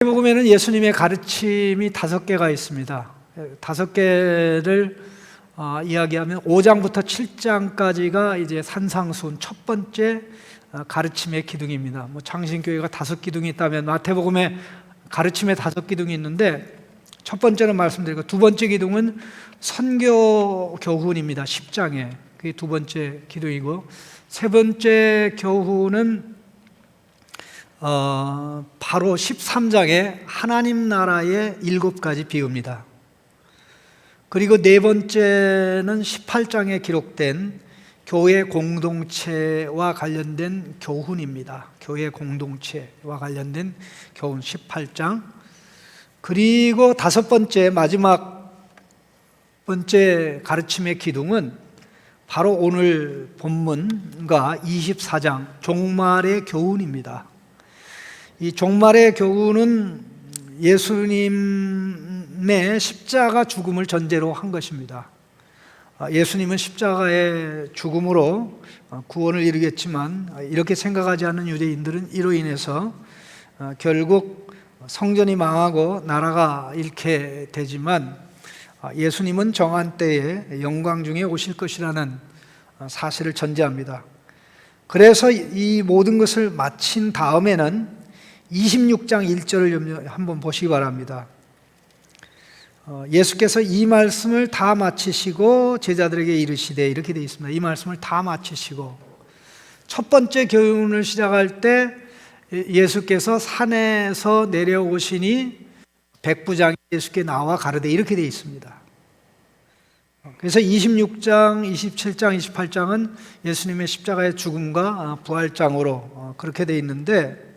복음에는 예수님의 가르침이 5개가 있습니다. 5개를 이야기하면 5장부터 7장까지가 이제 산상수훈 첫 번째 가르침의 기둥입니다. 장신교회가 5기둥이 있다면 마태복음에 가르침의 5기둥이 있는데, 첫 번째는 말씀드리고, 두 번째 기둥은 선교 교훈입니다. 10장에 그게 두 번째 기둥이고, 세 번째 교훈은 바로 13장에 하나님 나라의 7가지 비유입니다. 그리고 네 번째는 18장에 기록된 교회 공동체와 관련된 교훈입니다. 교회 공동체와 관련된 교훈 18장. 그리고 5번째, 마지막 번째 가르침의 기둥은 바로 오늘 본문과 24장 종말의 교훈입니다. 이 종말의 교훈은 예수님의 십자가 죽음을 전제로 한 것입니다. 예수님은 십자가의 죽음으로 구원을 이루겠지만, 이렇게 생각하지 않는 유대인들은 이로 인해서 결국 성전이 망하고 나라가 잃게 되지만, 예수님은 정한 때에 영광 중에 오실 것이라는 사실을 전제합니다. 그래서 이 모든 것을 마친 다음에는 26장 1절을 한번 보시기 바랍니다. 예수께서 이 말씀을 다 마치시고 제자들에게 이르시되, 이렇게 되어 있습니다. 이 말씀을 다 마치시고, 첫 번째 교훈을 시작할 때 예수께서 산에서 내려오시니 백부장이 예수께 나와 가르되, 이렇게 되어 있습니다. 그래서 26장, 27장, 28장은 예수님의 십자가의 죽음과 부활장으로 그렇게 되어 있는데,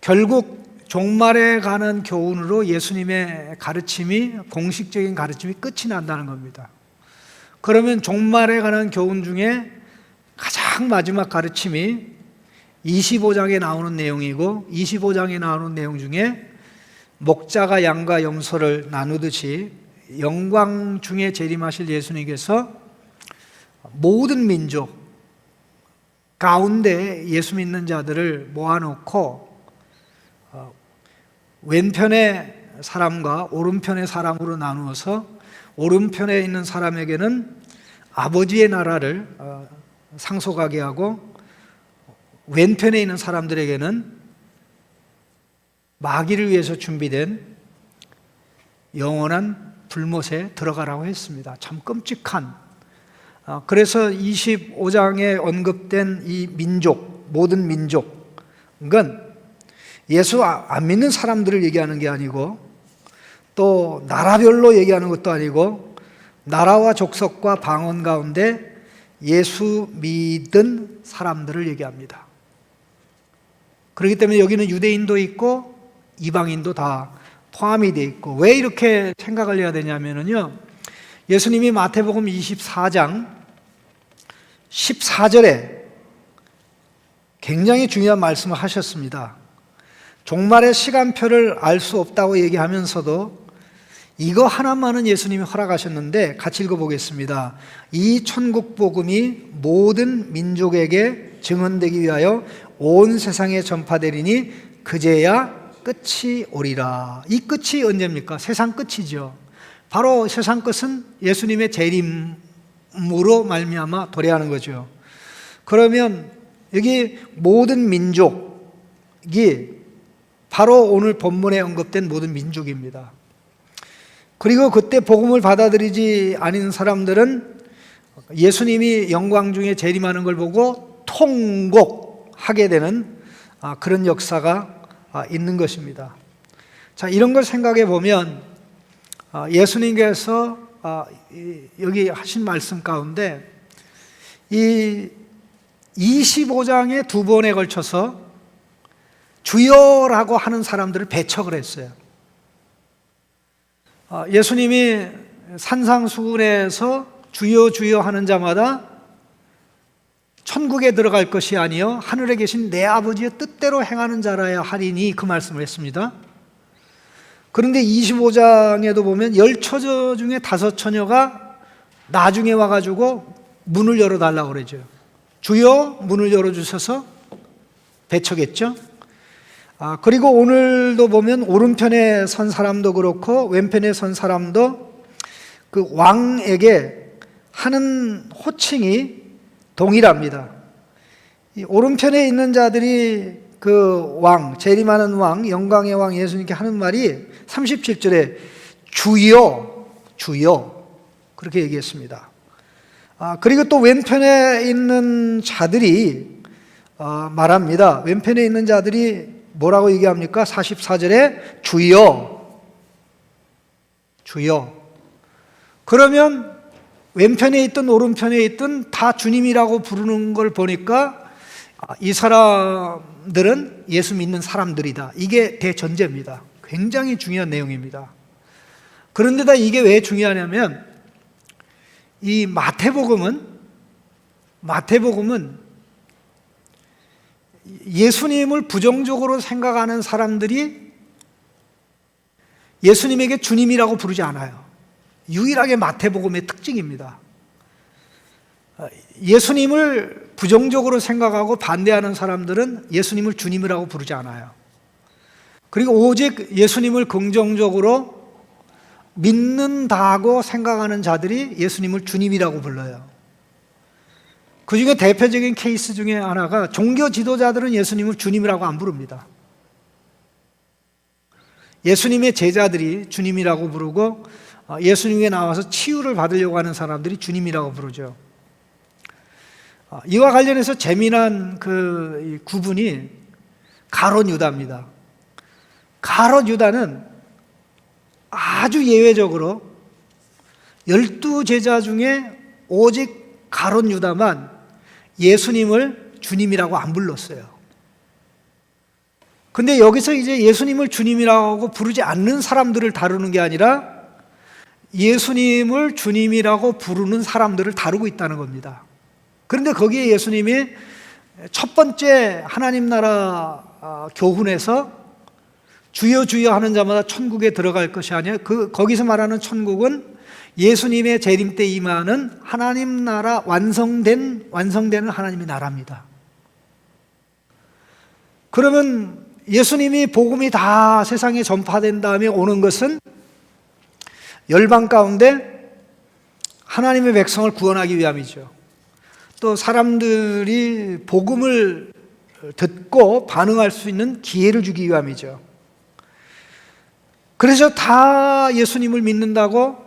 결국 종말에 가는 교훈으로 예수님의 가르침이, 공식적인 가르침이 끝이 난다는 겁니다. 그러면 종말에 가는 교훈 중에 가장 마지막 가르침이 25장에 나오는 내용이고, 25장에 나오는 내용 중에 목자가 양과 염소를 나누듯이 영광 중에 재림하실 예수님께서 모든 민족 가운데 예수 믿는 자들을 모아놓고 왼편의 사람과 오른편의 사람으로 나누어서, 오른편에 있는 사람에게는 아버지의 나라를 상속하게 하고, 왼편에 있는 사람들에게는 마귀를 위해서 준비된 영원한 불못에 들어가라고 했습니다. 참 끔찍한. 그래서 25장에 언급된 이 민족, 모든 민족은 예수 안 믿는 사람들을 얘기하는 게 아니고, 또 나라별로 얘기하는 것도 아니고, 나라와 족속과 방언 가운데 예수 믿은 사람들을 얘기합니다. 그렇기 때문에 여기는 유대인도 있고 이방인도 다 포함이 되어 있고, 왜 이렇게 생각을 해야 되냐면요, 예수님이 마태복음 24장 14절에 굉장히 중요한 말씀을 하셨습니다. 종말의 시간표를 알 수 없다고 얘기하면서도 이거 하나만은 예수님이 허락하셨는데, 같이 읽어보겠습니다. 이 천국 복음이 모든 민족에게 증언되기 위하여 온 세상에 전파되리니 그제야 끝이 오리라. 이 끝이 언제입니까? 세상 끝이죠. 바로 세상 끝은 예수님의 재림으로 말미암아 도래하는 거죠. 그러면 여기 모든 민족이 바로 오늘 본문에 언급된 모든 민족입니다. 그리고 그때 복음을 받아들이지 않은 사람들은 예수님이 영광 중에 재림하는 걸 보고 통곡하게 되는 그런 역사가 있는 것입니다. 자, 이런 걸 생각해 보면 예수님께서 여기 하신 말씀 가운데 이 25장에 두 번에 걸쳐서 주여라고 하는 사람들을 배척을 했어요. 예수님이 산상수훈에서 주여 주여 하는 자마다 천국에 들어갈 것이 아니요 하늘에 계신 내 아버지의 뜻대로 행하는 자라야 하리니, 그 말씀을 했습니다. 그런데 25장에도 보면 10처녀 중에 5처녀가 나중에 와가지고 문을 열어달라고 그러죠. 주여 문을 열어주셔서 배척했죠. 그리고 오늘도 보면 오른편에 선 사람도 그렇고 왼편에 선 사람도 그 왕에게 하는 호칭이 동일합니다. 이 오른편에 있는 자들이 그 왕, 재림하는 왕, 영광의 왕 예수님께 하는 말이 37절에 주여, 주여 그렇게 얘기했습니다. 그리고 또 왼편에 있는 자들이 말합니다. 왼편에 있는 자들이 뭐라고 얘기합니까? 44절에 주여, 주여. 그러면 왼편에 있든 오른편에 있든 다 주님이라고 부르는 걸 보니까 이 사람들은 예수 믿는 사람들이다. 이게 대전제입니다. 굉장히 중요한 내용입니다. 그런데다 이게 왜 중요하냐면 이 마태복음은 예수님을 부정적으로 생각하는 사람들이 예수님에게 주님이라고 부르지 않아요. 유일하게 마태복음의 특징입니다. 예수님을 부정적으로 생각하고 반대하는 사람들은 예수님을 주님이라고 부르지 않아요. 그리고 오직 예수님을 긍정적으로 믿는다고 생각하는 자들이 예수님을 주님이라고 불러요. 그 중에 대표적인 케이스 중에 하나가 종교 지도자들은 예수님을 주님이라고 안 부릅니다. 예수님의 제자들이 주님이라고 부르고 예수님께 나와서 치유를 받으려고 하는 사람들이 주님이라고 부르죠. 이와 관련해서 재미난 그 구분이 가롯 유다입니다. 가롯 유다는 아주 예외적으로 12제자 중에 오직 가롯 유다만 예수님을 주님이라고 안 불렀어요. 근데 여기서 이제 예수님을 주님이라고 부르지 않는 사람들을 다루는 게 아니라 예수님을 주님이라고 부르는 사람들을 다루고 있다는 겁니다. 그런데 거기에 예수님이 첫 번째 하나님 나라 교훈에서 주여 주여 하는 자마다 천국에 들어갈 것이 아니라 거기서 말하는 천국은 예수님의 재림 때 임하는 하나님 나라 완성되는 하나님의 나라입니다. 그러면 예수님이 복음이 다 세상에 전파된 다음에 오는 것은 열방 가운데 하나님의 백성을 구원하기 위함이죠. 또 사람들이 복음을 듣고 반응할 수 있는 기회를 주기 위함이죠. 그래서 다 예수님을 믿는다고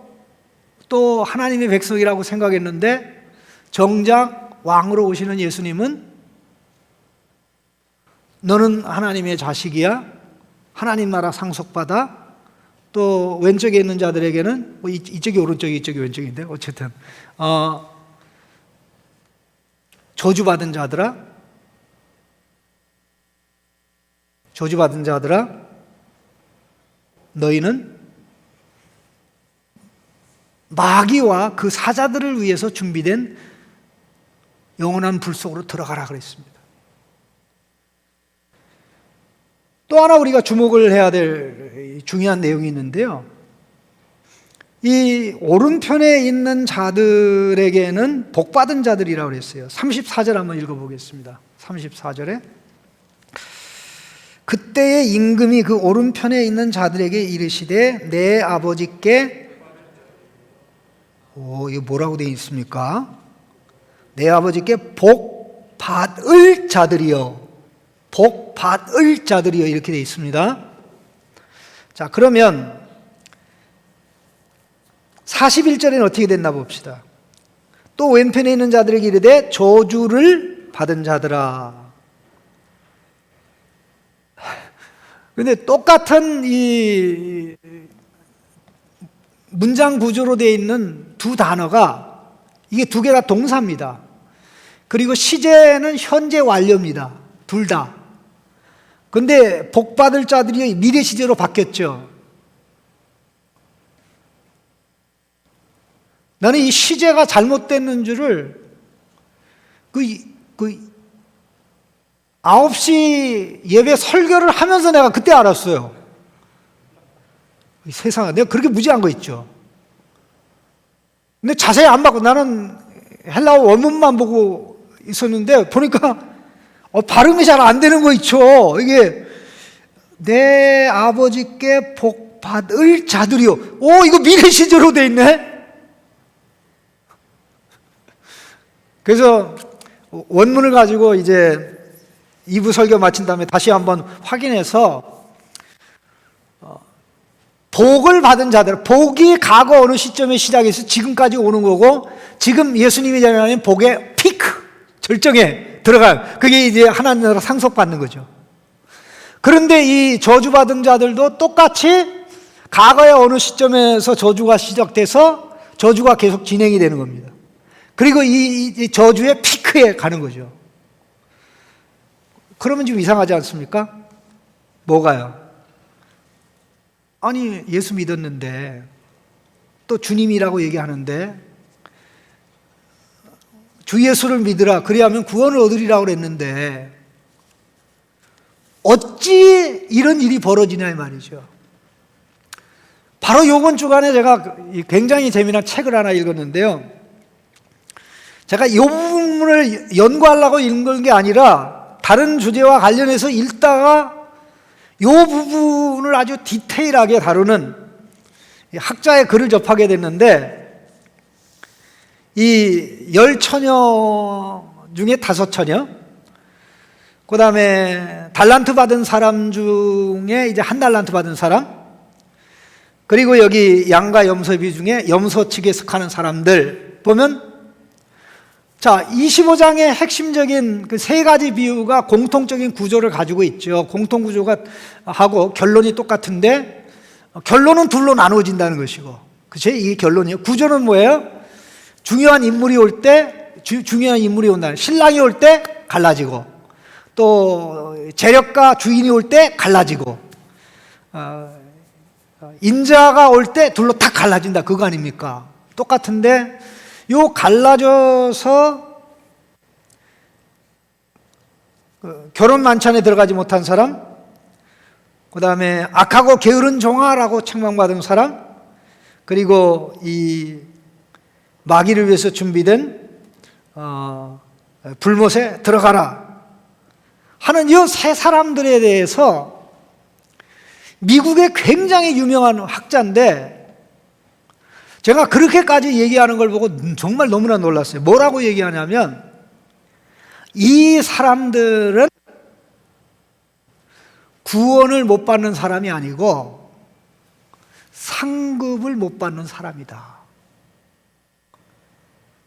또 하나님의 백성이라고 생각했는데 정작 왕으로 오시는 예수님은 너는 하나님의 자식이야, 하나님 나라 상속받아. 또 왼쪽에 있는 자들에게는 이쪽이 오른쪽이 이쪽이 왼쪽인데 어쨌든 저주받은 자들아, 저주받은 자들아, 너희는 마귀와 그 사자들을 위해서 준비된 영원한 불 속으로 들어가라 그랬습니다. 또 하나 우리가 주목을 해야 될 중요한 내용이 있는데요. 이 오른편에 있는 자들에게는 복받은 자들이라고 그랬어요. 34절 한번 읽어보겠습니다. 34절에 그때의 임금이 그 오른편에 있는 자들에게 이르시되 내 아버지께 이거 뭐라고 되어 있습니까? 내 아버지께 복 받을 자들이요, 복 받을 자들이요 이렇게 되어 있습니다. 자, 그러면 41절에는 어떻게 됐나 봅시다. 또 왼편에 있는 자들에게 이르되 저주를 받은 자들아. 근데 똑같은 이 문장 구조로 되어 있는 두 단어가 이게 두 개 다 동사입니다. 그리고 시제는 현재 완료입니다. 둘 다. 근데 복받을 자들이 미래 시제로 바뀌었죠. 나는 이 시제가 잘못됐는 줄을 9시 예배 설교를 하면서 내가 그때 알았어요. 세상에 내가 그렇게 무지한 거 있죠. 근데 자세히 안 봤고 나는 헬라어 원문만 보고 있었는데 보니까 발음이 잘 안 되는 거 있죠. 이게 내 아버지께 복 받을 자들이요. 오, 이거 미래 시제로 돼 있네. 그래서 원문을 가지고 이제 2부 설교 마친 다음에 다시 한번 확인해서 복을 받은 자들, 복이 과거 어느 시점에 시작해서 지금까지 오는 거고, 지금 예수님이 전하는 복의 피크, 절정에 들어가요. 그게 이제 하나님 나라 상속받는 거죠. 그런데 이 저주받은 자들도 똑같이 과거의 어느 시점에서 저주가 시작돼서 저주가 계속 진행이 되는 겁니다. 그리고 이 저주의 피크에 가는 거죠. 그러면 좀 이상하지 않습니까? 뭐가요? 아니, 예수 믿었는데 또 주님이라고 얘기하는데 주 예수를 믿으라 그리하면 구원을 얻으리라고 그랬는데 어찌 이런 일이 벌어지냐 이 말이죠. 바로 이번 주간에 제가 굉장히 재미난 책을 하나 읽었는데요. 제가 이 부분을 연구하려고 읽은 게 아니라 다른 주제와 관련해서 읽다가 이 부분을 아주 디테일하게 다루는 학자의 글을 접하게 됐는데, 이 10처녀 중에 5처녀, 그 다음에 달란트 받은 사람 중에 이제 1달란트 받은 사람, 그리고 여기 양과 염소비 중에 염소 측에 속하는 사람들 보면, 자, 25장의 핵심적인 그 3가지 비유가 공통적인 구조를 가지고 있죠. 공통 구조가 하고 결론이 똑같은데 결론은 둘로 나누어진다는 것이고, 그치? 이게 결론이에요. 구조는 뭐예요? 중요한 인물이 올 때, 중요한 인물이 온다는, 신랑이 올 때 갈라지고, 또 재력가 주인이 올 때 갈라지고, 인자가 올 때 둘로 딱 갈라진다, 그거 아닙니까? 똑같은데 요 갈라져서 결혼 만찬에 들어가지 못한 사람, 그 다음에 악하고 게으른 종아라고 책망받은 사람, 그리고 이 마귀를 위해서 준비된 불못에 들어가라 하는 이 3사람들에 대해서 미국의 굉장히 유명한 학자인데, 제가 그렇게까지 얘기하는 걸 보고 정말 너무나 놀랐어요. 뭐라고 얘기하냐면, 이 사람들은 구원을 못 받는 사람이 아니고 상급을 못 받는 사람이다.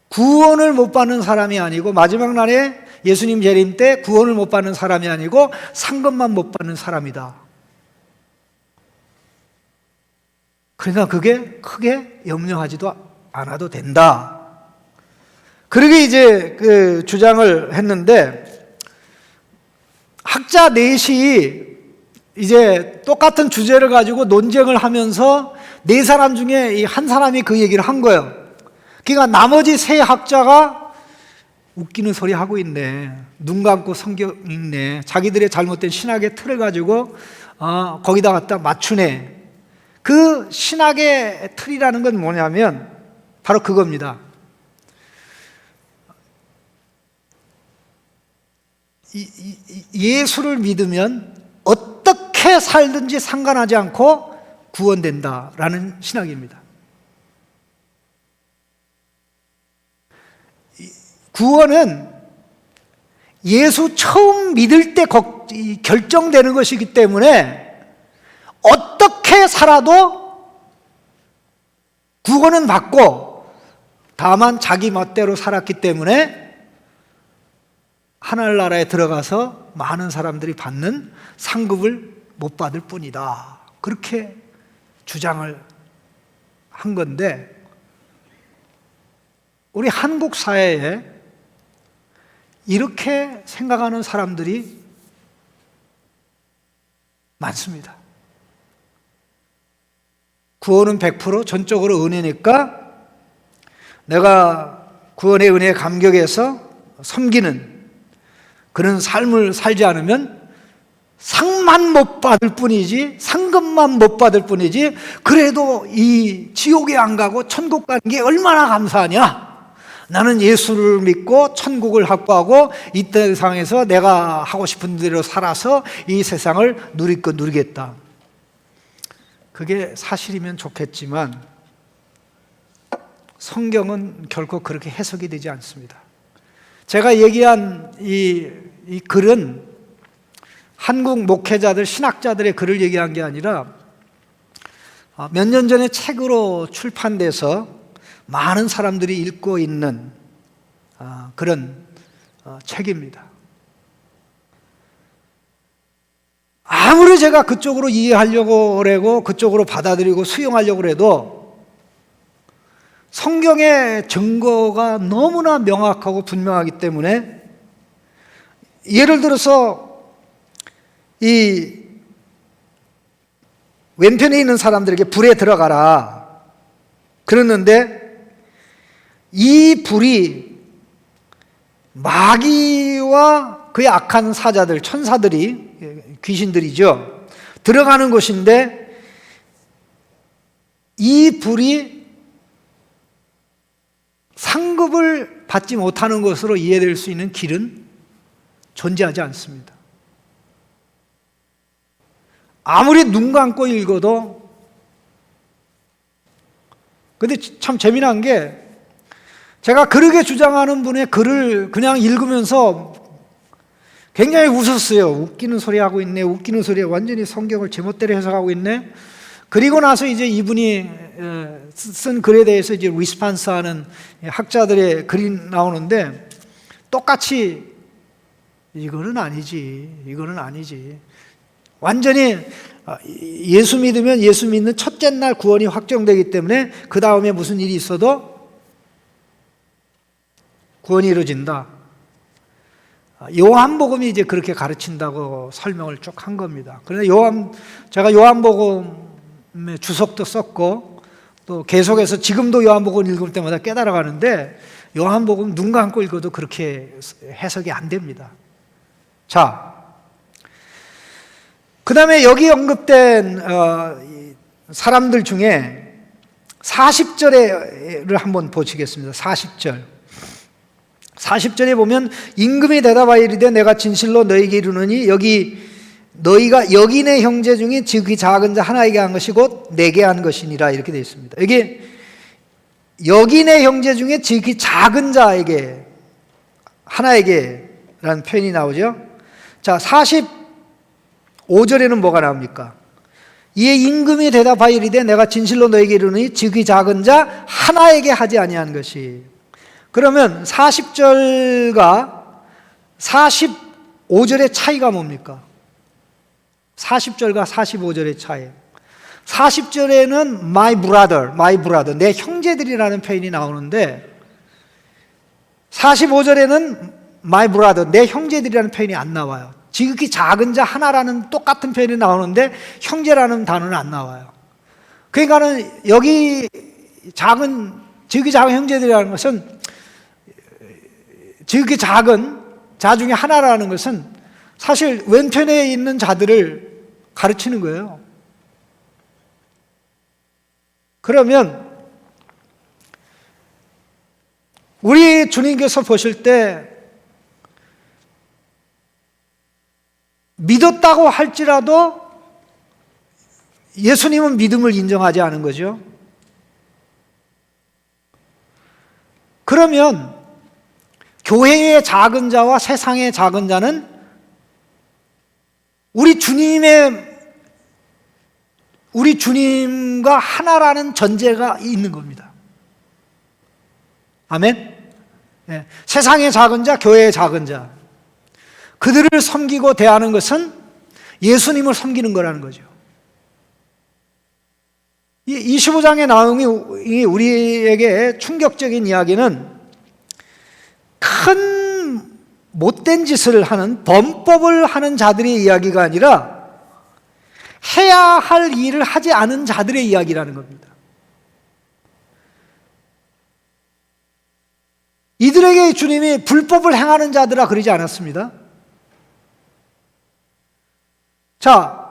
구원을 못 받는 사람이 아니고, 마지막 날에 예수님 재림 때 구원을 못 받는 사람이 아니고 상급만 못 받는 사람이다. 그러니까 그게 크게 염려하지도 않아도 된다. 그러게 이제 그 주장을 했는데, 학자 넷이 이제 똑같은 주제를 가지고 논쟁을 하면서 4사람 중에 이 한 사람이 그 얘기를 한 거예요. 그러니까 나머지 3 학자가 웃기는 소리 하고 있네, 눈 감고 성경 읽네, 자기들의 잘못된 신학의 틀을 가지고 거기다 갖다 맞추네. 그 신학의 틀이라는 건 뭐냐면 바로 그겁니다. 예수를 믿으면 어떻게 살든지 상관하지 않고 구원된다라는 신학입니다. 구원은 예수 처음 믿을 때 결정되는 것이기 때문에 어떻게 살아도 구원은 받고, 다만 자기 멋대로 살았기 때문에 하늘나라에 들어가서 많은 사람들이 받는 상급을 못 받을 뿐이다. 그렇게 주장을 한 건데, 우리 한국 사회에 이렇게 생각하는 사람들이 많습니다. 구원은 100% 전적으로 은혜니까 내가 구원의 은혜에 감격해서 섬기는 그런 삶을 살지 않으면 상만 못 받을 뿐이지, 상급만 못 받을 뿐이지, 그래도 이 지옥에 안 가고 천국 가는 게 얼마나 감사하냐, 나는 예수를 믿고 천국을 확보하고 이 세상에서 내가 하고 싶은 대로 살아서 이 세상을 누릴 것 누리겠다. 그게 사실이면 좋겠지만 성경은 결코 그렇게 해석이 되지 않습니다. 제가 얘기한 이 글은 한국 목회자들, 신학자들의 글을 얘기한 게 아니라 몇 년 전에 책으로 출판돼서 많은 사람들이 읽고 있는 그런 책입니다. 아무리 제가 그쪽으로 이해하려고 그러고 그쪽으로 받아들이고 수용하려고 해도 성경의 증거가 너무나 명확하고 분명하기 때문에, 예를 들어서 이 왼편에 있는 사람들에게 불에 들어가라 그랬는데, 이 불이 마귀와 그의 악한 사자들, 천사들이, 귀신들이죠, 들어가는 곳인데, 이 불이 상급을 받지 못하는 것으로 이해될 수 있는 길은 존재하지 않습니다. 아무리 눈 감고 읽어도. 근데 참 재미난 게, 제가 그렇게 주장하는 분의 글을 그냥 읽으면서 굉장히 웃었어요. 웃기는 소리 하고 있네, 웃기는 소리에 완전히 성경을 제멋대로 해석하고 있네. 그리고 나서 이제 이분이 쓴 글에 대해서 이제 리스판스 하는 학자들의 글이 나오는데, 똑같이 이거는 아니지, 이거는 아니지. 완전히 예수 믿으면 예수 믿는 첫째 날 구원이 확정되기 때문에 그 다음에 무슨 일이 있어도 구원이 이루어진다. 요한복음이 이제 그렇게 가르친다고 설명을 쭉 한 겁니다. 그런데 제가 요한복음의 주석도 썼고 또 계속해서 지금도 요한복음 읽을 때마다 깨달아가는데, 요한복음 눈 감고 읽어도 그렇게 해석이 안 됩니다. 자, 그 다음에 여기 언급된 사람들 중에 40절을 한번 보시겠습니다. 40절에 보면, 임금이 대답하여 이르되 내가 진실로 너희에게 이르노니 너희가 여기 내 형제 중에 지극히 작은 자 하나에게 한 것이 곧 내게 한 것이니라, 이렇게 되어 있습니다. 여기 내 형제 중에 지극히 작은 자에게, 하나에게 라는 표현이 나오죠. 자, 45절에는 뭐가 나옵니까? 이에 임금이 대답하여 이르되 내가 진실로 너에게 이르노니 지극히 작은 자 하나에게 하지 아니한 것이. 그러면 40절과 45절의 차이가 뭡니까? 40절과 45절의 차이. 40절에는 my brother, 내 형제들이라는 표현이 나오는데, 45절에는 my brother, 내 형제들이라는 표현이 안 나와요. 지극히 작은 자 하나라는 똑같은 표현이 나오는데 형제라는 단어는 안 나와요. 그러니까는 여기 지극히 작은 형제들이라는 것은, 지극히 작은 자 중에 하나라는 것은 사실 왼편에 있는 자들을 가르치는 거예요. 그러면 우리 주님께서 보실 때 믿었다고 할지라도 예수님은 믿음을 인정하지 않은 거죠. 그러면 교회의 작은 자와 세상의 작은 자는 우리 주님과 하나라는 전제가 있는 겁니다. 아멘? 네. 세상의 작은 자, 교회의 작은 자, 그들을 섬기고 대하는 것은 예수님을 섬기는 거라는 거죠. 이 25장의 내용이 우리에게 충격적인 이야기는, 큰 못된 짓을 하는, 범법을 하는 자들의 이야기가 아니라 해야 할 일을 하지 않은 자들의 이야기라는 겁니다. 이들에게 주님이 불법을 행하는 자들아 그러지 않았습니다. 자,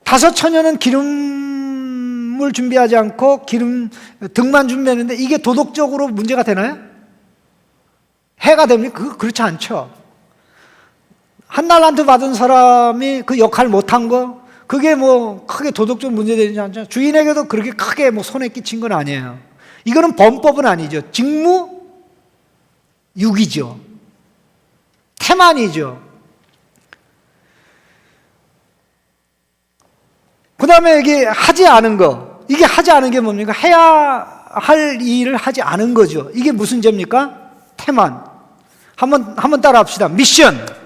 5 처녀는 기름을 기름을 준비하지 않고 등만 준비했는데 이게 도덕적으로 문제가 되나요? 해가 됩니까? 그렇지 않죠. 한 달란트 받은 사람이 그 역할 못한 거, 그게 뭐 크게 도덕적 문제되지 않죠. 주인에게도 그렇게 크게 뭐 손해 끼친 건 아니에요. 이거는 범법은 아니죠. 직무유기죠. 태만이죠. 그 다음에 이게 하지 않은 거, 이게 하지 않은 게 뭡니까? 해야 할 일을 하지 않은 거죠. 이게 무슨 죄입니까? 태만. 한번 따라 합시다. 미션.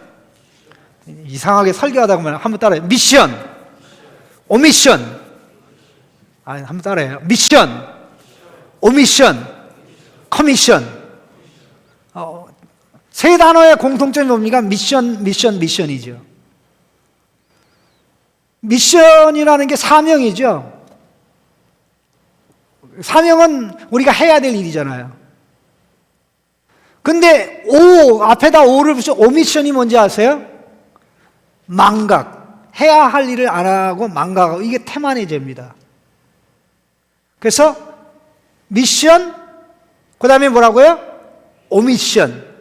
이상하게 설교하다 보면 한번 따라해요. 미션. 오미션. 한번 따라해요. 미션. 오미션. 커미션. 세 단어의 공통점이 뭡니까? 미션, 미션, 미션이죠. 미션이라는 게 사명이죠. 사명은 우리가 해야 될 일이잖아요. 근데 앞에다 O를 붙여 오미션이 뭔지 아세요? 망각. 해야 할 일을 안 하고 망각하고, 이게 태만의 죄입니다. 그래서 미션, 그 다음에 뭐라고요? 오미션.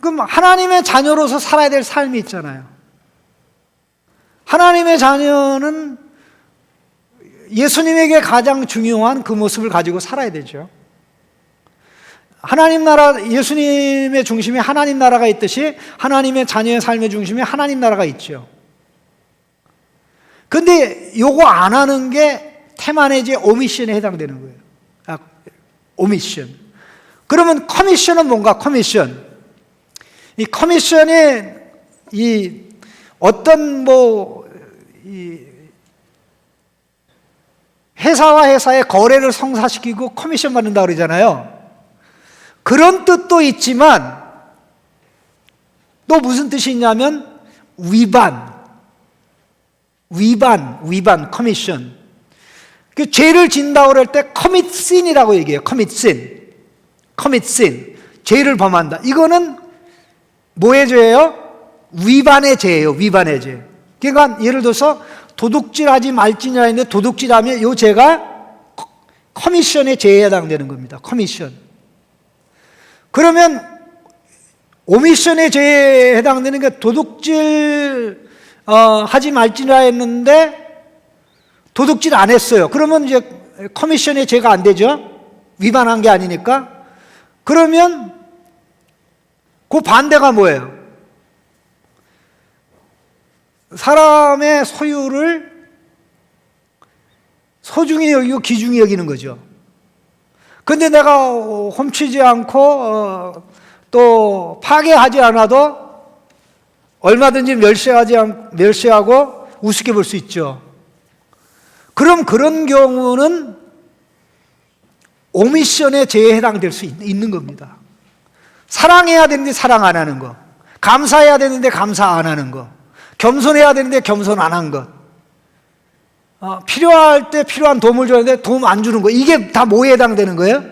그럼 하나님의 자녀로서 살아야 될 삶이 있잖아요. 하나님의 자녀는 예수님에게 가장 중요한 그 모습을 가지고 살아야 되죠. 하나님 나라, 예수님의 중심에 하나님 나라가 있듯이 하나님의 자녀의 삶의 중심에 하나님 나라가 있죠. 근데 요거 안 하는 게 태만의 죄 오미션에 해당되는 거예요. 오미션. 그러면 커미션은 뭔가? 커미션. 이 커미션이 어떤 회사와 회사의 거래를 성사시키고 커미션 받는다 그러잖아요. 그런 뜻도 있지만 또 무슨 뜻이 있냐면 위반, 커미션. 그 죄를 진다고 그럴 때 commit sin이라고 얘기해요. commit sin. 죄를 범한다. 이거는 뭐의 죄예요? 위반의 죄예요. 위반의 죄. 그러니까 예를 들어서 도둑질하지 말지냐 했는데 도둑질하면 이 죄가 커미션의 죄에 해당되는 겁니다. 커미션. 그러면 오미션의 죄에 해당되는 게 도둑질 하지 말지냐 했는데 도둑질 안 했어요. 그러면 이제 커미션의 죄가 안 되죠. 위반한 게 아니니까. 그러면 그 반대가 뭐예요? 사람의 소유를 소중히 여기고 귀중히 여기는 거죠. 근데 내가 훔치지 않고 또 파괴하지 않아도 얼마든지 멸시하고 우습게 볼 수 있죠. 그럼 그런 경우는 오미션의 죄에 해당될 수 있는 겁니다. 사랑해야 되는데 사랑 안 하는 거, 감사해야 되는데 감사 안 하는 거, 겸손해야 되는데 겸손 안 한 것, 필요할 때 필요한 도움을 줘야 되는데 도움 안 주는 거, 이게 다 뭐에 해당되는 거예요?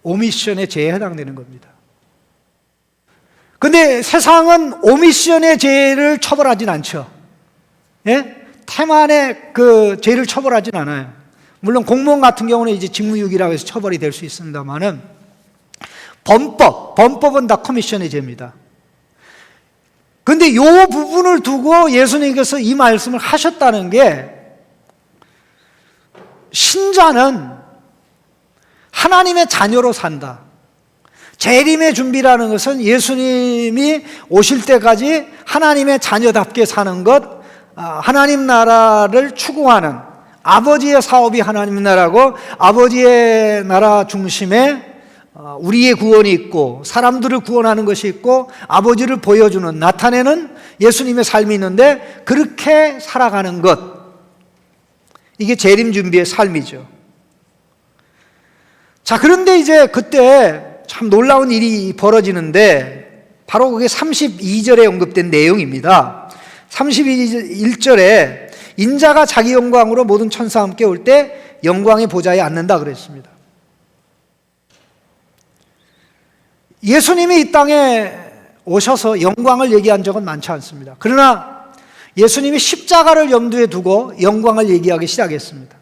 오미션의 죄에 해당되는 겁니다. 근데 세상은 오미션의 죄를 처벌하진 않죠. 예? 태만의 그 죄를 처벌하진 않아요. 물론 공무원 같은 경우는 이제 직무유기라고 해서 처벌이 될 수 있습니다만은 범법은 다 커미션의 죄입니다. 근데 이 부분을 두고 예수님께서 이 말씀을 하셨다는 게 신자는 하나님의 자녀로 산다. 재림의 준비라는 것은 예수님이 오실 때까지 하나님의 자녀답게 사는 것, 하나님 나라를 추구하는 아버지의 사업이 하나님 나라고 아버지의 나라 중심에 우리의 구원이 있고 사람들을 구원하는 것이 있고 아버지를 보여주는 나타내는 예수님의 삶이 있는데 그렇게 살아가는 것, 이게 재림 준비의 삶이죠. 자, 그런데 이제 그때 참 놀라운 일이 벌어지는데 바로 그게 32절에 언급된 내용입니다. 31절에 인자가 자기 영광으로 모든 천사와 함께 올 때 영광의 보좌에 앉는다 그랬습니다. 예수님이 이 땅에 오셔서 영광을 얘기한 적은 많지 않습니다. 그러나 예수님이 십자가를 염두에 두고 영광을 얘기하기 시작했습니다.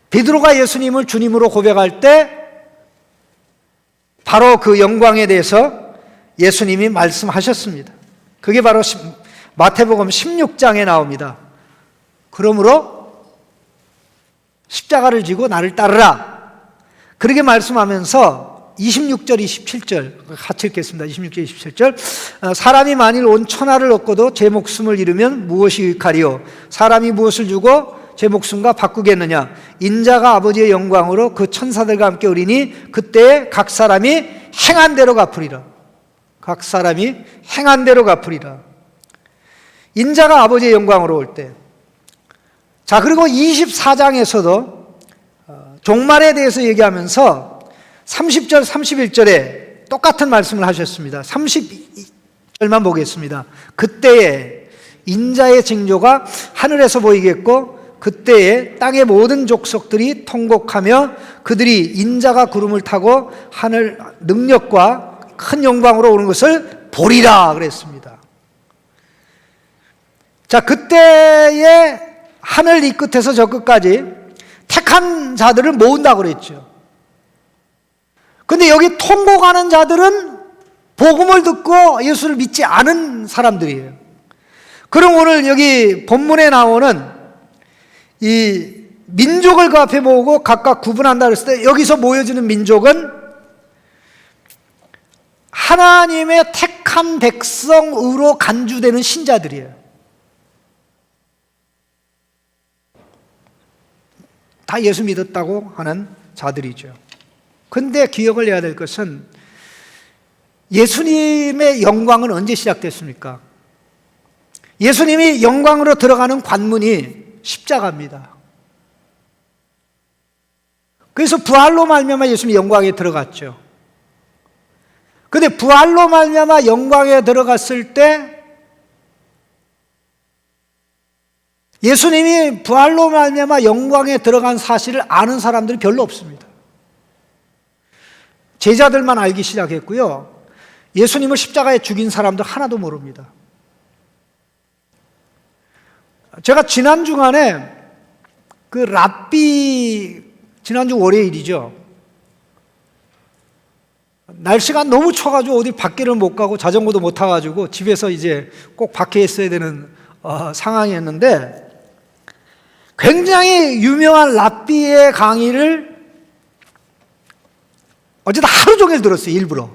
베드로가 예수님을 주님으로 고백할 때 바로 그 영광에 대해서 예수님이 말씀하셨습니다. 그게 바로 마태복음 16장에 나옵니다. 그러므로 십자가를 지고 나를 따르라. 그렇게 말씀하면서 26절, 27절 같이 읽겠습니다. 26절, 27절. 사람이 만일 온 천하를 얻고도 제 목숨을 잃으면 무엇이 유익하리요? 사람이 무엇을 주고 제 목숨과 바꾸겠느냐? 인자가 아버지의 영광으로 그 천사들과 함께 오리니 그때에 각 사람이 행한 대로 갚으리라. 각 사람이 행한 대로 갚으리라. 인자가 아버지의 영광으로 올 때. 자, 그리고 24장에서도 종말에 대해서 얘기하면서 30절, 31절에 똑같은 말씀을 하셨습니다. 30절만 보겠습니다. 그때에 인자의 징조가 하늘에서 보이겠고 그때에 땅의 모든 족속들이 통곡하며 그들이 인자가 구름을 타고 하늘 능력과 큰 영광으로 오는 것을 보리라 그랬습니다. 자, 그때에 하늘 이 끝에서 저 끝까지 택한 자들을 모은다고 그랬죠. 근데 여기 통곡하는 자들은 복음을 듣고 예수를 믿지 않은 사람들이에요. 그럼 오늘 여기 본문에 나오는 이 민족을 그 앞에 모으고 각각 구분한다 그랬을 때 여기서 모여지는 민족은 하나님의 택한 백성으로 간주되는 신자들이에요. 다 예수 믿었다고 하는 자들이죠. 근데 기억을 해야 될 것은 예수님의 영광은 언제 시작됐습니까? 예수님이 영광으로 들어가는 관문이 십자가입니다. 그래서 부활로 말미암아 예수님이 영광에 들어갔죠. 근데 부활로 말미암아 영광에 들어갔을 때 예수님이 부활로 말미암아 영광에 들어간 사실을 아는 사람들이 별로 없습니다. 제자들만 알기 시작했고요. 예수님을 십자가에 죽인 사람들 하나도 모릅니다. 제가 지난 주간에 그 랍비, 지난주 월요일이죠. 날씨가 너무 추워가지고 어디 밖에를 못 가고 자전거도 못 타가지고 집에서 이제 꼭 밖에 있어야 되는 상황이었는데 굉장히 유명한 랍비의 강의를 어제도 하루 종일 들었어요, 일부러.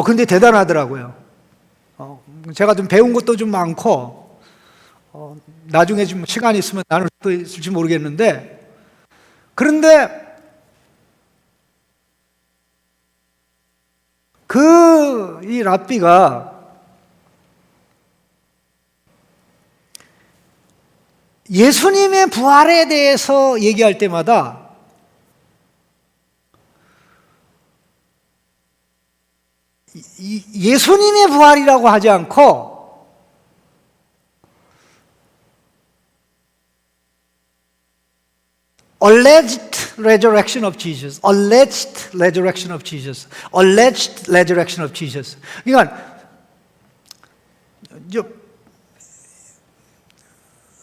근데 대단하더라고요. 제가 좀 배운 것도 좀 많고, 나중에 좀 시간이 있으면 나눌 수도 있을지 모르겠는데, 그런데 이 랍비가 예수님의 부활에 대해서 얘기할 때마다 예수님의 부활이라고 하지 않고 alleged resurrection of Jesus, alleged resurrection of Jesus, alleged resurrection of Jesus. 그러니까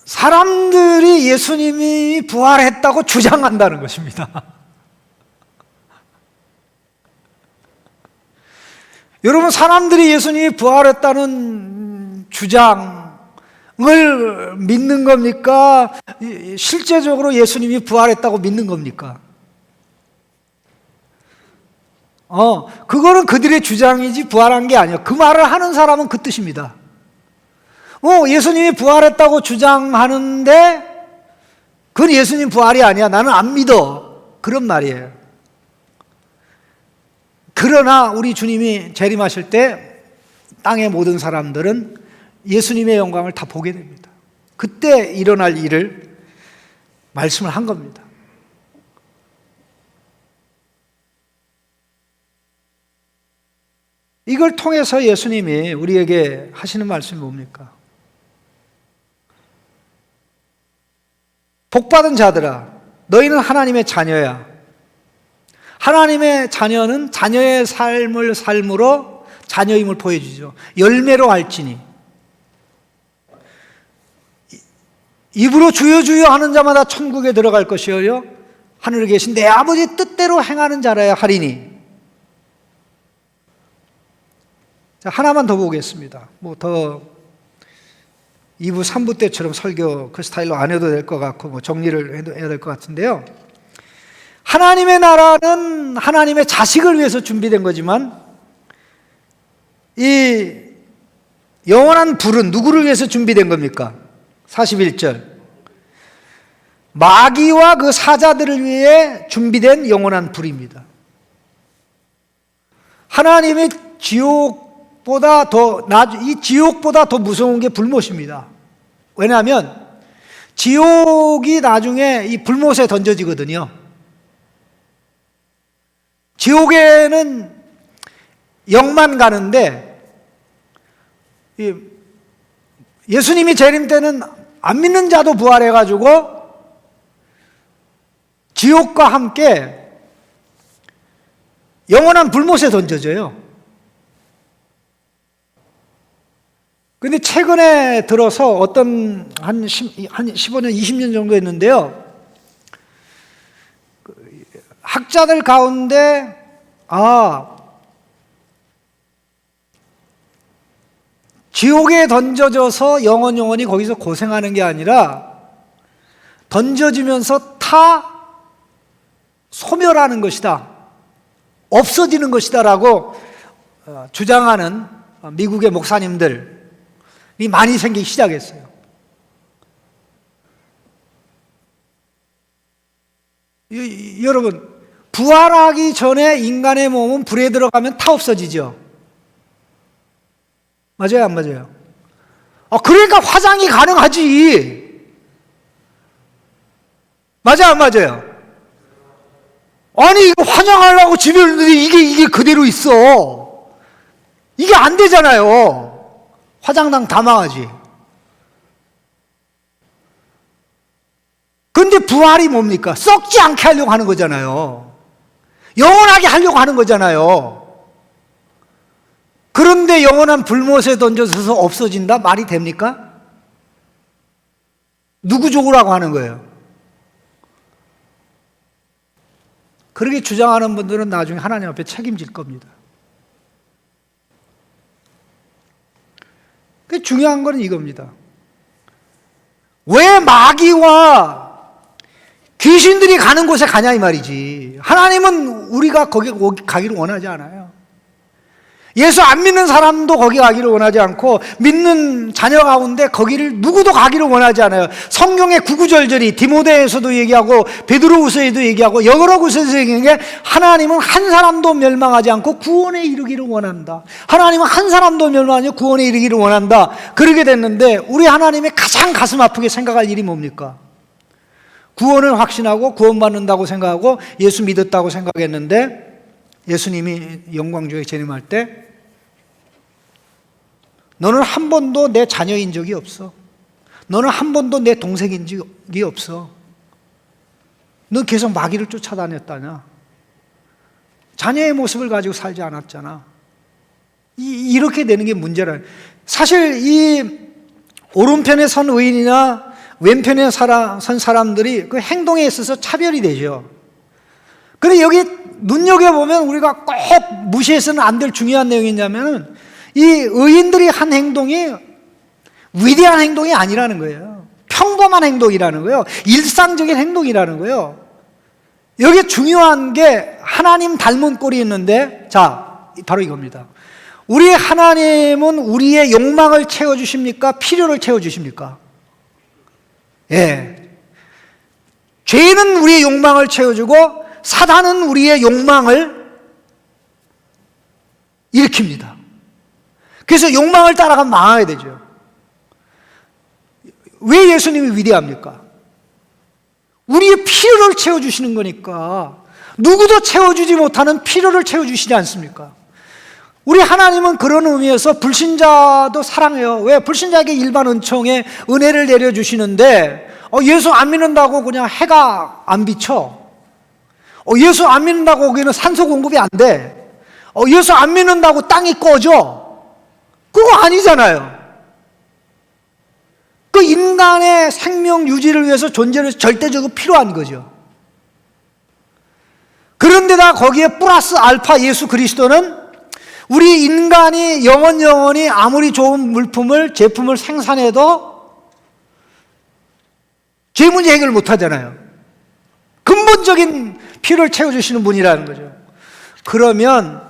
사람들이 예수님이 부활했다고 주장한다는 것입니다. 여러분, 사람들이 예수님이 부활했다는 주장을 믿는 겁니까? 실제적으로 예수님이 부활했다고 믿는 겁니까? 그거는 그들의 주장이지 부활한 게 아니에요. 그 말을 하는 사람은 그 뜻입니다. 예수님이 부활했다고 주장하는데 그건 예수님 부활이 아니야. 나는 안 믿어. 그런 말이에요. 그러나 우리 주님이 재림하실 때 땅의 모든 사람들은 예수님의 영광을 다 보게 됩니다. 그때 일어날 일을 말씀을 한 겁니다. 이걸 통해서 예수님이 우리에게 하시는 말씀이 뭡니까? 복받은 자들아, 너희는 하나님의 자녀야. 하나님의 자녀는 자녀의 삶을 삶으로 자녀임을 보여주죠. 열매로 알지니. 입으로 주여 주여 하는 자마다 천국에 들어갈 것이요 하늘에 계신 내 아버지 뜻대로 행하는 자라야 하리니. 자, 하나만 더 보겠습니다. 뭐 더 2부 3부 때처럼 설교 그 스타일로 안 해도 될 것 같고 뭐 정리를 해야 될 것 같은데요. 하나님의 나라는 하나님의 자식을 위해서 준비된 거지만 이 영원한 불은 누구를 위해서 준비된 겁니까? 41절. 마귀와 그 사자들을 위해 준비된 영원한 불입니다. 하나님의 이 지옥보다 더 무서운 게 불못입니다. 왜냐하면 지옥이 나중에 이 불못에 던져지거든요. 지옥에는 영만 가는데 예수님이 재림 때는 안 믿는 자도 부활해가지고 지옥과 함께 영원한 불못에 던져져요. 근데 최근에 들어서 어떤 한 15년, 20년 정도 했는데요. 학자들 가운데 지옥에 던져져서 영원히 거기서 고생하는 게 아니라 던져지면서 소멸하는 것이다, 없어지는 것이다 라고 주장하는 미국의 목사님들이 많이 생기기 시작했어요. 여러분, 부활하기 전에 인간의 몸은 불에 들어가면 다 없어지죠. 맞아요, 안 맞아요? 그러니까 화장이 가능하지. 맞아요, 안 맞아요? 아니, 이거 화장하려고 집에 있는데 이게 그대로 있어. 이게 안 되잖아요. 화장당 다 망하지. 근데 부활이 뭡니까? 썩지 않게 하려고 하는 거잖아요. 영원하게 하려고 하는 거잖아요. 그런데 영원한 불못에 던져서 없어진다? 말이 됩니까? 누구 죽으라고 하는 거예요? 그렇게 주장하는 분들은 나중에 하나님 앞에 책임질 겁니다. 중요한 건 이겁니다. 왜 마귀와 귀신들이 가는 곳에 가냐 이 말이지. 하나님은 우리가 거기 가기를 원하지 않아요. 예수 안 믿는 사람도 거기 가기를 원하지 않고 믿는 자녀 가운데 거기를 누구도 가기를 원하지 않아요. 성경의 구구절절히 디모데에서도 얘기하고 베드로후서에도 얘기하고 여러 곳에서 얘기하는 게 하나님은 한 사람도 멸망하지 않고 구원에 이르기를 원한다. 하나님은 한 사람도 멸망하지 않고 구원에 이르기를 원한다. 그러게 됐는데 우리 하나님의 가장 가슴 아프게 생각할 일이 뭡니까? 구원을 확신하고 구원받는다고 생각하고 예수 믿었다고 생각했는데 예수님이 영광중에 재림할 때 너는 한 번도 내 자녀인 적이 없어. 너는 한 번도 내 동생인 적이 없어. 넌 계속 마귀를 쫓아다녔다냐. 자녀의 모습을 가지고 살지 않았잖아. 이렇게 되는 게 문제라. 사실 이 오른편에 선 의인이나 왼편에 선 사람들이 그 행동에 있어서 차별이 되죠. 그런데 여기 눈여겨보면 우리가 꼭 무시해서는 안 될 중요한 내용이 있냐면 이 의인들이 한 행동이 위대한 행동이 아니라는 거예요. 평범한 행동이라는 거예요. 일상적인 행동이라는 거예요. 여기 중요한 게 하나님 닮은 꼴이 있는데 자, 바로 이겁니다. 우리 하나님은 우리의 욕망을 채워주십니까? 필요를 채워주십니까? 예. 죄는 우리의 욕망을 채워주고 사단은 우리의 욕망을 일으킵니다. 그래서 욕망을 따라가면 망하게 되죠. 왜 예수님이 위대합니까? 우리의 필요를 채워주시는 거니까. 누구도 채워주지 못하는 필요를 채워주시지 않습니까? 우리 하나님은 그런 의미에서 불신자도 사랑해요. 왜? 불신자에게 일반 은총에 은혜를 내려주시는데 예수 안 믿는다고 그냥 해가 안 비쳐. 예수 안 믿는다고 거기는 산소 공급이 안 돼. 예수 안 믿는다고 땅이 꺼져? 그거 아니잖아요. 그 인간의 생명 유지를 위해서 존재를 절대적으로 필요한 거죠. 그런데다 거기에 플러스 알파 예수 그리스도는 우리 인간이 영원히 아무리 좋은 제품을 생산해도 죄 문제 해결을 못 하잖아요. 근본적인 필요를 채워주시는 분이라는 거죠. 그러면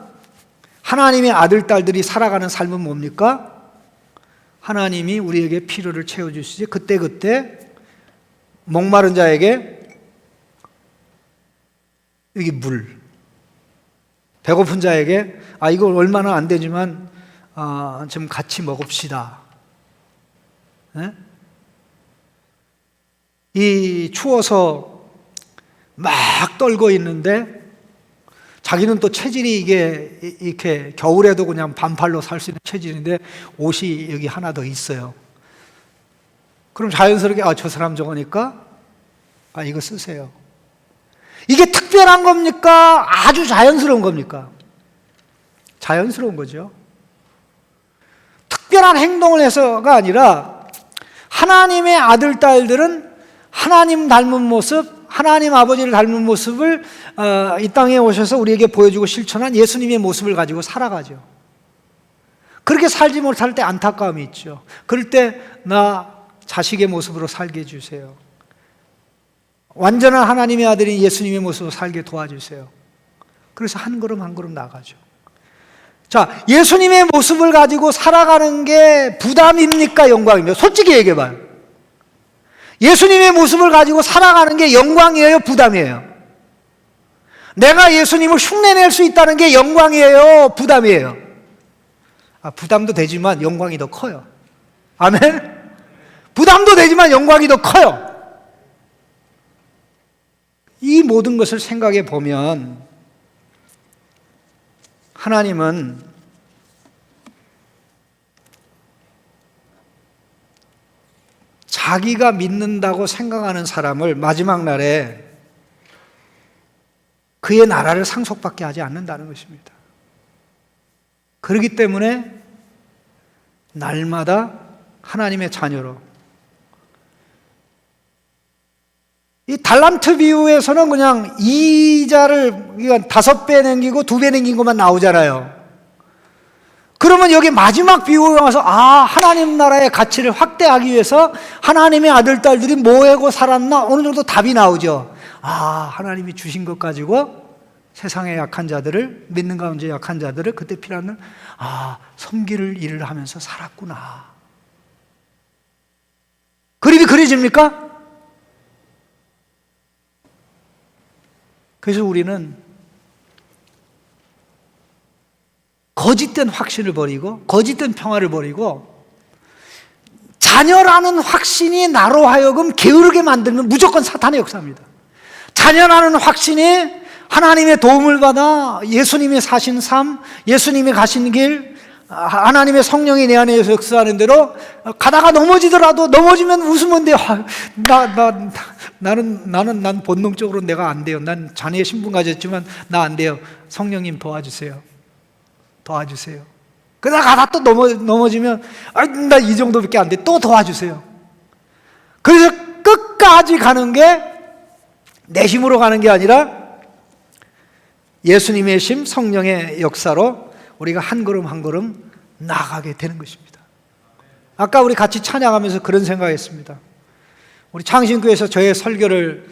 하나님의 아들, 딸들이 살아가는 삶은 뭡니까? 하나님이 우리에게 필요를 채워주시지, 그때그때 목마른 자에게 여기 물, 배고픈 자에게 이거 얼마나 안 되지만 좀 같이 먹읍시다. 네? 이 추워서 막 떨고 있는데 자기는 또 체질이 이게 이렇게 겨울에도 그냥 반팔로 살 수 있는 체질인데 옷이 여기 하나 더 있어요. 그럼 자연스럽게 저 사람 저거니까 이거 쓰세요. 이게 특별한 겁니까? 아주 자연스러운 겁니까? 자연스러운 거죠. 특별한 행동을 해서가 아니라 하나님의 아들, 딸들은 하나님 닮은 모습, 하나님 아버지를 닮은 모습을 이 땅에 오셔서 우리에게 보여주고 실천한 예수님의 모습을 가지고 살아가죠. 그렇게 살지 못할 때 안타까움이 있죠. 그럴 때 나 자식의 모습으로 살게 해주세요. 완전한 하나님의 아들인 예수님의 모습으로 살게 도와주세요. 그래서 한 걸음 한 걸음 나가죠. 자, 예수님의 모습을 가지고 살아가는 게 부담입니까? 영광입니까? 솔직히 얘기해봐요. 예수님의 모습을 가지고 살아가는 게 영광이에요? 부담이에요? 내가 예수님을 흉내낼 수 있다는 게 영광이에요? 부담이에요? 부담도 되지만 영광이 더 커요. 아멘? 부담도 되지만 영광이 더 커요. 이 모든 것을 생각해 보면 하나님은 자기가 믿는다고 생각하는 사람을 마지막 날에 그의 나라를 상속받게 하지 않는다는 것입니다. 그렇기 때문에 날마다 하나님의 자녀로, 이 달란트 비유에서는 그냥 이자를 5배 남기고 2배 남긴 것만 나오잖아요. 그러면 여기 마지막 비유에 와서 하나님 나라의 가치를 확대하기 위해서 하나님의 아들, 딸들이 뭐 하고 살았나 어느 정도 답이 나오죠. 하나님이 주신 것 가지고 세상의 약한 자들을, 믿는 가운데 약한 자들을 그때 필요한 섬길 일을 하면서 살았구나. 그림이 그려집니까? 그래서 우리는 거짓된 확신을 버리고 거짓된 평화를 버리고 자녀라는 확신이 나로 하여금 게으르게 만들면 무조건 사탄의 역사입니다. 자녀라는 확신이 하나님의 도움을 받아 예수님이 사신 삶, 예수님이 가신 길, 하나님의 성령이 내 안에 역사하는 대로 가다가 넘어지더라도 넘어지면 웃으면 돼요. 난 본능적으로 내가 안 돼요. 난 자녀의 신분 가졌지만 나 안 돼요. 성령님 도와주세요. 도와주세요. 그러다가 가다 또 넘어지면 나 이 정도밖에 안 돼. 또 도와주세요. 그래서 끝까지 가는 게 내 힘으로 가는 게 아니라 예수님의 힘, 성령의 역사로 우리가 한 걸음 한 걸음 나아가게 되는 것입니다. 아까 우리 같이 찬양하면서 그런 생각했습니다. 우리 창신교회에서 저의 설교를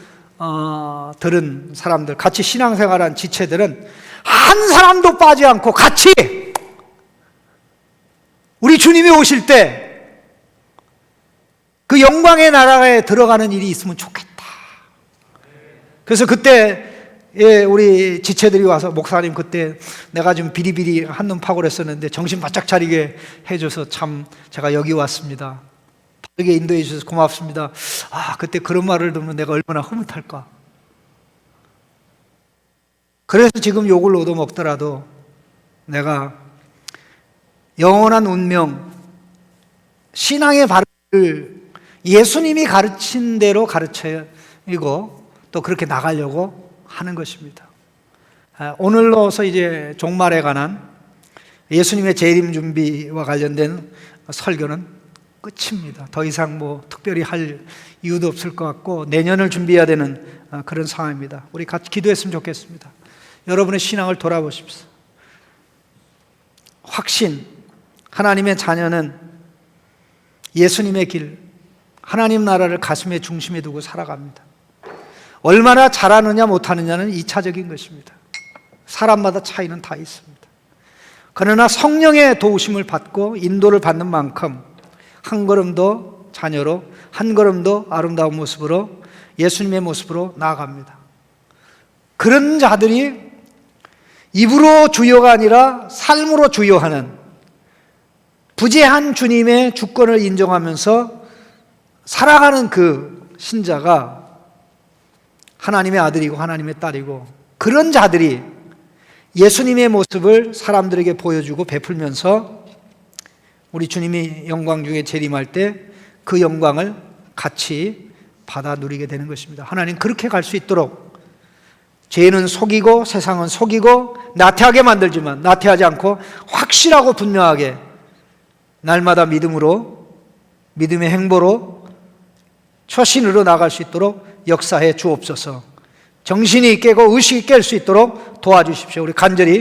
들은 사람들, 같이 신앙생활한 지체들은 한 사람도 빠지 않고 같이 우리 주님이 오실 때 그 영광의 나라에 들어가는 일이 있으면 좋겠다. 그래서 그때 우리 지체들이 와서 목사님 그때 내가 좀 비리비리 한눈 파고 그랬었는데 정신 바짝 차리게 해줘서 참 제가 여기 왔습니다. 바르게 인도해 주셔서 고맙습니다. 그때 그런 말을 듣면 내가 얼마나 흐뭇할까. 그래서 지금 욕을 얻어먹더라도 내가 영원한 운명, 신앙의 바를 예수님이 가르친 대로 가르치고 또 그렇게 나가려고 하는 것입니다. 오늘로서 이제 종말에 관한 예수님의 재림 준비와 관련된 설교는 끝입니다. 더 이상 특별히 할 이유도 없을 것 같고 내년을 준비해야 되는 그런 상황입니다. 우리 같이 기도했으면 좋겠습니다. 여러분의 신앙을 돌아보십시오. 확신, 하나님의 자녀는 예수님의 길, 하나님 나라를 가슴의 중심에 두고 살아갑니다. 얼마나 잘하느냐 못하느냐는 2차적인 것입니다. 사람마다 차이는 다 있습니다. 그러나 성령의 도우심을 받고 인도를 받는 만큼 한 걸음 더 자녀로, 한 걸음 더 아름다운 모습으로, 예수님의 모습으로 나아갑니다. 그런 자들이 입으로 주여가 아니라 삶으로 주여하는 부재한 주님의 주권을 인정하면서 살아가는 그 신자가 하나님의 아들이고 하나님의 딸이고, 그런 자들이 예수님의 모습을 사람들에게 보여주고 베풀면서 우리 주님이 영광 중에 재림할 때 그 영광을 같이 받아 누리게 되는 것입니다. 하나님 그렇게 갈 수 있도록 죄는 속이고 세상은 속이고 나태하게 만들지만 나태하지 않고 확실하고 분명하게 날마다 믿음으로, 믿음의 행보로, 처신으로 나갈 수 있도록 역사해 주옵소서. 정신이 깨고 의식이 깰 수 있도록 도와주십시오. 우리 간절히